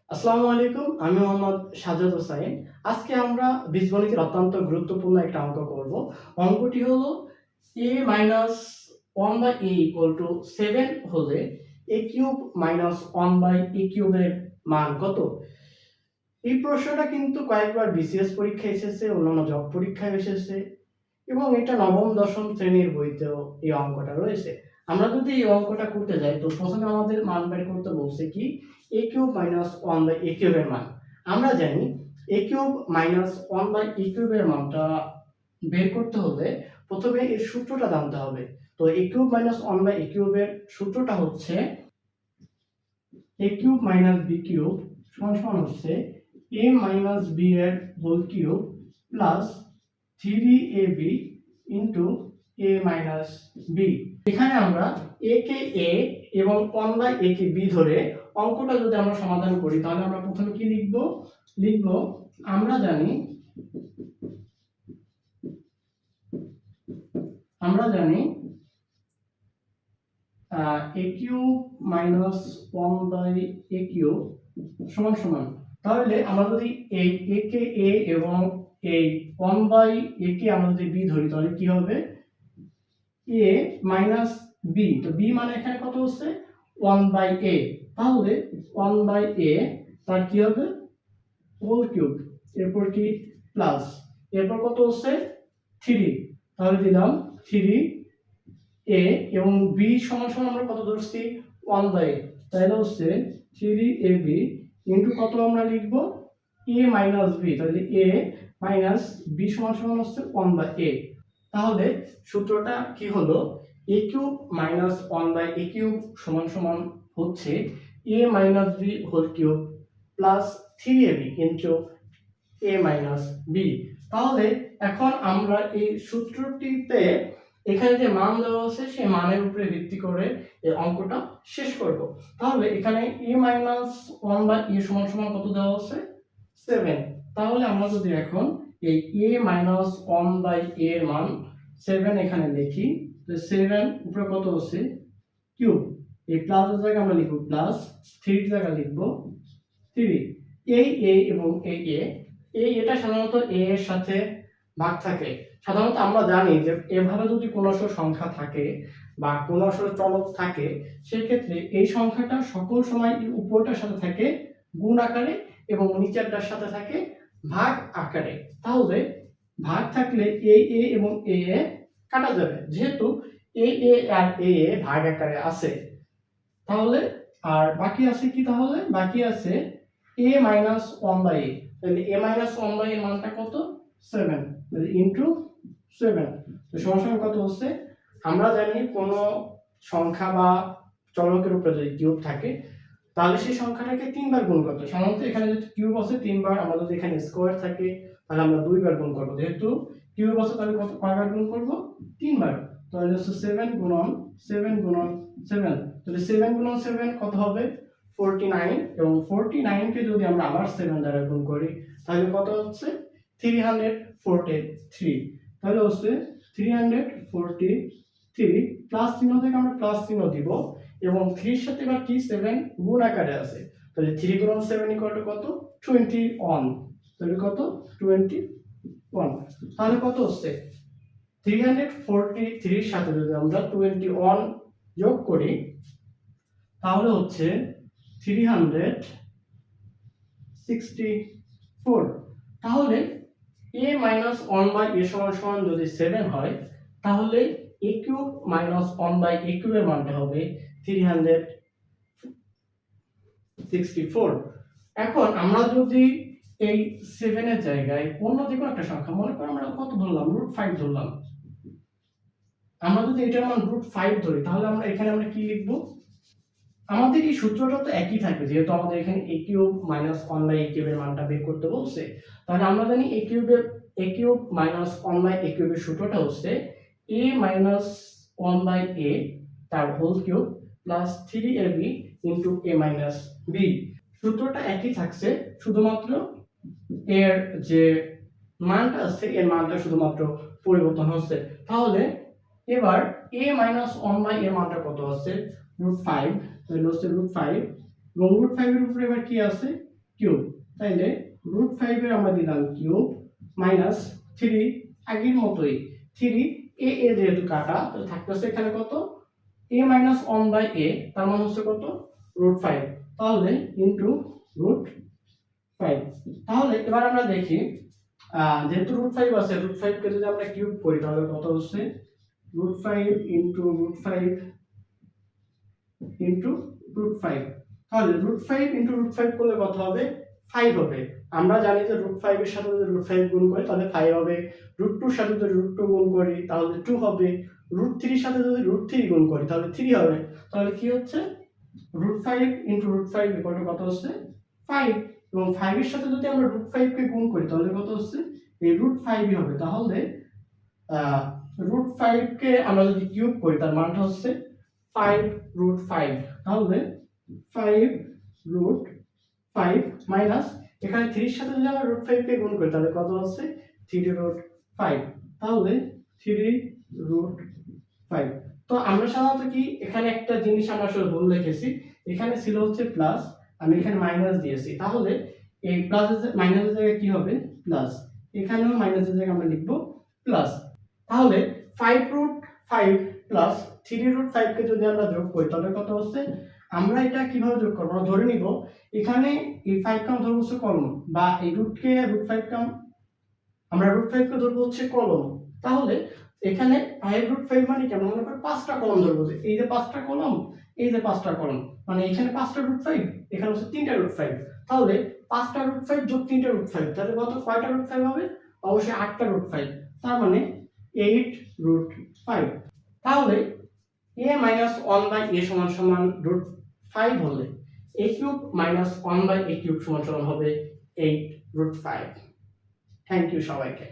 আসসালামু আলাইকুম, আমি মোহাম্মদ সাজ্জাদ হোসাইন। আজকে আমরা বীজগণিতের অত্যন্ত গুরুত্বপূর্ণ একটা অঙ্ক করব। অঙ্কটি হলো a minus 1/a equal to 7 হলে a কিউব মাইনাস 1/a কিউবের মান কত? এই প্রশ্নটা কিন্তু কয়েকবার বিসিএস পরীক্ষায় এসেছে, অন্যান্য জব পরীক্ষায় এসেছে এবং এটা নবম দশম শ্রেণীর বইতেও এই অঙ্কটা রয়েছে। আমরা যদি এই অঙ্কটা করতে যাই তো প্রথমে আমাদের মান বের করতে বলছে কি a কিউব মাইনাস 1/a কিউবের মান। আমরা জানি a কিউব মাইনাস 1/a কিউবের মানটা বের করতে হলে প্রথমে এর সূত্রটা জানতে হবে। তো a কিউব মাইনাস 1/a কিউবের সূত্রটা হচ্ছে a cube minus b cube সমান হচ্ছে a মাইনাস b এর whole cube plus 3ab into a minus b। এখানে আমরা a কে a এবং 1/a কে b ধরে অঙ্কটা যদি আমরা সমাধান করি তাহলে আমরা প্রথমে কি লিখব আমরা জানি a cube minus 1/a cube সমান তাহলে আমরা যদি এই a কে a এবং এই 1/a কে আমরা যদি b ধরি তাহলে কি হবে a মাইনাস b। তো b মানে এখানে কত হচ্ছে 1/a, তাহলে 1/a তার কি হবে হোল কিউব, এরপর কি প্লাস, এরপর কত হচ্ছে 3, তাহলে দিলাম 3a এবং b সমান আমরা কত ধরছি 1/a, তাহলে হচ্ছে 3ab ইনটু কত আমরা লিখব a মাইনাস b, তাহলে a মাইনাস b সমান হচ্ছে 1/a। তাহলে সূত্রটা কি হলো a cube minus 1/a cube সমান হচ্ছে a minus b whole cube plus 3ab into a minus b। তাহলে এখন আমরা এই সূত্রটিতে এখানে যে মান দেওয়া আছে সেই মানের উপরে ভিত্তি করে এই অঙ্কটা শেষ করব। তাহলে এখানে a মাইনাস 1/a সমান কত দেওয়া আছে 7। তাহলে আমরা যদি এখন এই a মাইনাস 1/a এর মান 7 এখানে লিখি, তো 7 উপরে কত আছে কিউব, এই প্লাসের জায়গায় আমরা লিখব প্লাস, 3 এর জায়গায় লিখব 3। এই a এবং এই a এটা সাধারণত a এর সাথে ভাগ থাকে। সাধারণত আমরা জানি যে এভাবে যদি কোনো সংখ্যা থাকে বা কোনো চলক থাকে সেই ক্ষেত্রে এই সংখ্যাটা সকল সময় উপরটার সাথে থাকে গুণ আকারে এবং নিচেরটার সাথে থাকে ভাগ আকারে। তাহলে ভাগ থাকলে এই a এবং a কাটা যাবে, যেহেতু এই a আর a ভাগ আকারে আছে। তাহলে আর বাকি আছে কি, তাহলে বাকি আছে a মাইনাস 1/a, তাহলে a মাইনাস 1/a এর মানটা কত 7, তাহলে ইনটু 7। তো সমান কত হচ্ছে, আমরা জানি কোন সংখ্যা বা চলকের উপরে যদি কিউব থাকে তাহলে সেই সংখ্যাটাকে 3 বার গুণ করতে হয়। সাধারণত এখানে যদি কিউব আছে 3 বার, আমরা যদি এখানে স্কয়ার থাকে তাহলে আমরা 2 বার গুণ করব। যেহেতু কিউব আছে তাহলে কয়বার গুণ করব 3 বার। তাহলে হচ্ছে 7 গুণন 7 গুণন 7, তাহলে 7 গুণন 7 কত হবে 49, এবং 49 কে যদি আমরা আবার 7 দ্বারা গুণ করি তাহলে কত হচ্ছে 343। তাহলে হচ্ছে 343 প্লাস চিহ্ন থেকে আমরা প্লাস চিহ্ন দিব এবং 3 এর সাথে এবার কি 7 গুণ আকারে আছে, তাহলে 3 গুণন 7 ইকুয়াল টু কত 21, তাহলে কত 21। তাহলে কত হচ্ছে 343 এর সাথে যদি আমরা 21 যোগ করি তাহলে হচ্ছে 364। তাহলে a মাইনাস 1/a সমান যদি 7 হয় তাহলে a কিউব মাইনাস 1/a কিউবের মানটা হবে 364। এখন আমরা যদি এই 7 এর জায়গায় অন্য যে কোনো একটা সংখ্যা, মনে করো আমরা কত ধরলাম √5 ধরলাম, আমরা যদি এটার মান √5 ধরি তাহলে আমরা এখানে কি লিখব, আমাদের এই সূত্রটা তো একই থাকবে যেহেতু আমাদের এখানে a কিউব মাইনাস 1/a কিউবের মানটা বের করতে বলছে। তাহলে আমরা জানি a কিউব মাইনাস 1/a কিউবের সূত্রটা হচ্ছে a মাইনাস 1/a তার whole cube plus 3ab into a minus b। সূত্রটা একই থাকছে, শুধুমাত্র এর যে মানটা আছে এর মানটা শুধুমাত্র পরিবর্তন হচ্ছে। তাহলে এবার a মাইনাস 1/a এর মানটা কত আছে √5, তাহলে হচ্ছে √5 এবং √5 এর উপরে এবার কি আছে কিউব, তাইলে রুট 5 এর আমরা দিলাম কিউব মাইনাস 3 আগের মতোই 3 এ এ যেহেতু কাটা তো থাকতেছে এখানে কত a মাইনাস 1 বাই a, তার মানে হচ্ছে কত রুট 5, তাহলে ইনটু রুট 5। তাহলে এবার আমরা দেখি যেহেতু রুট 5 আছে, রুট 5 কে যদি আমরা কিউব করি তাহলে কত হচ্ছে root 5 into root 5 into root 5। তাহলে রুট 5 ইনটু রুট 5 করলে কত হবে 5 হবে। আমরা জানি যে রুট 5 এর সাথে যদি রুট 5 গুণ করি তাহলে 5 হবে, রুট 2 এর সাথে যদি রুট 2 গুণ করি তাহলে 2 হবে, রুট 3 এর সাথে যদি রুট 3 গুণ করি তাহলে 3 হবে। তাহলে কি হচ্ছে root 5 into root 5 equal to কত হচ্ছে 5, এবং 5 এর সাথে যদি আমরা রুট 5 কে গুণ করি তাহলে কত হচ্ছে এই রুট 5ই হবে। তাহলে রুট 5 কে আমরা যদি কিউব করি তার মানটা হচ্ছে 5 রুট 5, তাহলে 5 রুট 5 মাইনাস এখানে 3 এর সাথে যদি আমরা রুট 5 কে গুণ করি তাহলে কত হচ্ছে 3 রুট 5, তাহলে 3 রুট 5। তো আমরা সাধারণত কি এখানে একটা জিনিস আমরা আসলে ভুল লিখেছি, এখানে ছিল হচ্ছে প্লাস, আমি এখানে মাইনাস দিয়েছি, তাহলে এই প্লাস মাইনাসের জায়গায় কি হবে প্লাস, এখানেও মাইনাসের জায়গায় আমরা লিখব প্লাস। তাহলে 5 রুট 5 প্লাস 3 রুট 5 কে যদি আমরা যোগ করি তাহলে কত হচ্ছে, আমরা এটা কিভাবে যোগ করব, আমরা ধরে নিব এখানে এই 5 কাম ধরবো হচ্ছে কলম, বা এই রুটকে রুট 5 কাম আমরা রুট 5 কে ধরবো হচ্ছে কলম। তাহলে এখানে 5 রুট 5 মানে কি, আমরা মনে করি 5টা কলম ধরবো, যে এই যে 5টা কলম, এই যে 5টা কলম, মানে এখানে 5টা রুট 5, এখানে হচ্ছে 3টা রুট 5, তাহলে 5টা রুট 5 যোগ 3টা রুট 5, তাহলে কত কয়টা রুট 5 হবে, অবশ্যই 8টা রুট 5, তার মানে 8 রুট 5। তাহলে a মাইনাস 1 বাই a সমান সমান রুট 5 হলে a cube minus 1 by a cube সমান সমান হবে 8 রুট 5। থ্যাংক ইউ সবাইকে।